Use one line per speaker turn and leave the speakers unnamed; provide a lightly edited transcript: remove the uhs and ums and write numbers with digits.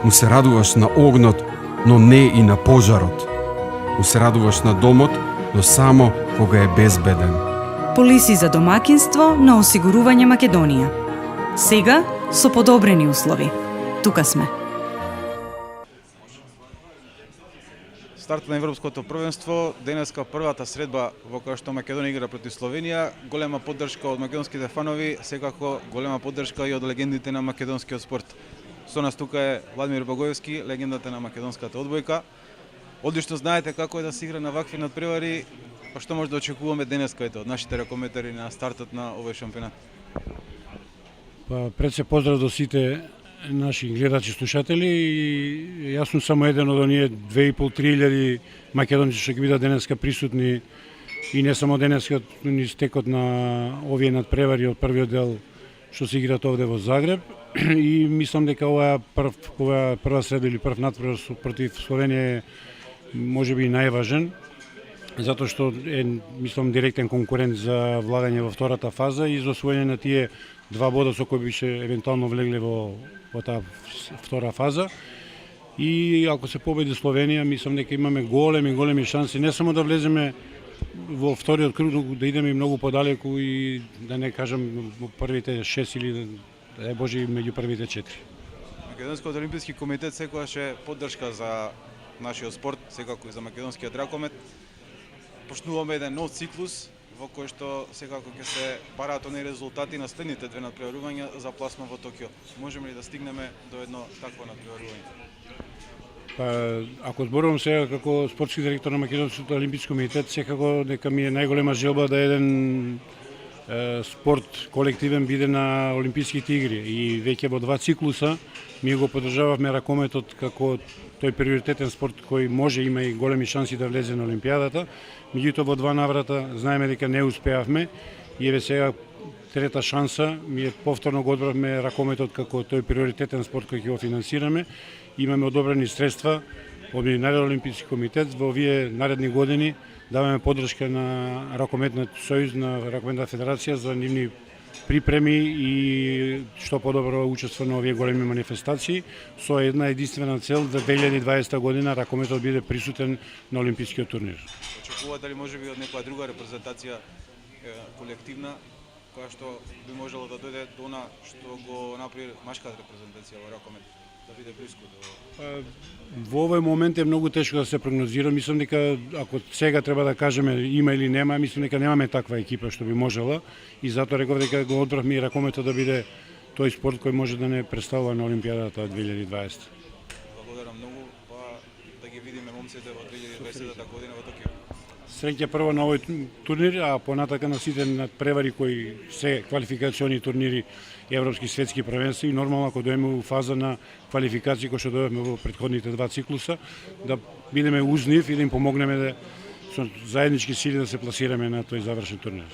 му се радуваш на огнот, но не и на пожарот. Му се радуваш на домот, но само кога е безбеден.
Полиси за домакинство на осигурување Македонија. Сега со подобрени услови. Тука сме.
Старт на Европското првенство, денеска првата средба во која што Македонија игра против Словенија, голема поддршка од македонските фанови, секако голема поддршка и од легендите на македонскиот спорт. Со нас тука е Владимир Богоевски, легендата на македонската одбојка. Одлично знаете како е да се игра на вакви надпревари, па што може да очекуваме денеска од нашите ракометари на стартот на овој шампионат?
Па пред се поздрав до сите наши гледачи, слушатели, и јас сум само еден од оние 2.500-3.000 македонци што ќе бидат денеска присутни и не само денеска, но и стекот на овие надпревари од првиот дел што се играат овде во Загреб. И мислам дека ова прва средба или прв надпревар против Словенија е можеби најважен, затоа што е, мислам, директен конкурент за влагање во втората фаза и за освојање на тие 2 бода со кои бише евентуално влегле во таа втора фаза. И ако се победи Словенија, мислам дека имаме големи шанси не само да влеземе во вториот круг, но да идеме и многу подалеку и да не кажам во првите 6 или да Боже меѓу првите 4.
Македонскиот олимписки комитет секогаш е поддршка за нашиот спорт, секако и за македонскиот ракомет. Почнуваме еден нов циклус во кој што секако ќе се бараат оние резултати на следните две надпреварувања за пласман во Токио. Можеме ли да стигнеме до едно такво надпреварување?
Па, ако зборувам сега како спортски директор на Македонскиот олимписки комитет, секако дека ми е најголема желба да еден спорт колективен биде на Олимписките игри и веќе во 2 циклуса ние го поддржававме ракометот како тој приоритетен спорт кој може има и големи шанси да влезе на Олимпијадата. Меѓутоа во 2 наврата знаеме дека не успеавме и еве сега трета шанса, ние повторно го одбравме ракометот како тој приоритетен спорт кој ќе го финансираме. Имаме одобрени средства од Меѓународниот олимписки комитет во овие наредни години, даваме поддршка на Ракометниот сојуз, на Ракометната федерација за нивни припреми и што подобро учество на овие големи манифестации со една единствена цел за 2020 година ракометот биде присутен на олимпискиот турнир.
Очекувате ли можеби од некоја друга репрезентација колективна која што би можело да дојде до она што го направи машката репрезентација во ракомет, да биде блиску до...
Во овој момент е многу тешко да се прогнозира. Мислам дека ако сега треба да кажеме има или нема, мислам дека немаме таква екипа што би можела и затоа реков дека го одбравме и ракометот да биде тој спорт кој може да не представува на Олимпијадата 2020.
Благодарам многу, па да ги видиме момците во 2020 година во Токио.
Среќа прво на овој турнир, а понатака на сите надпревари кои се квалификациони турнири европски светски првенства и нормално ако дојдеме во фаза на квалификации кои што дојдовме во претходните 2 циклуса, да бидеме уз нив и да им помогнеме да со заеднички сили да се пласираме на тој завршен турнир.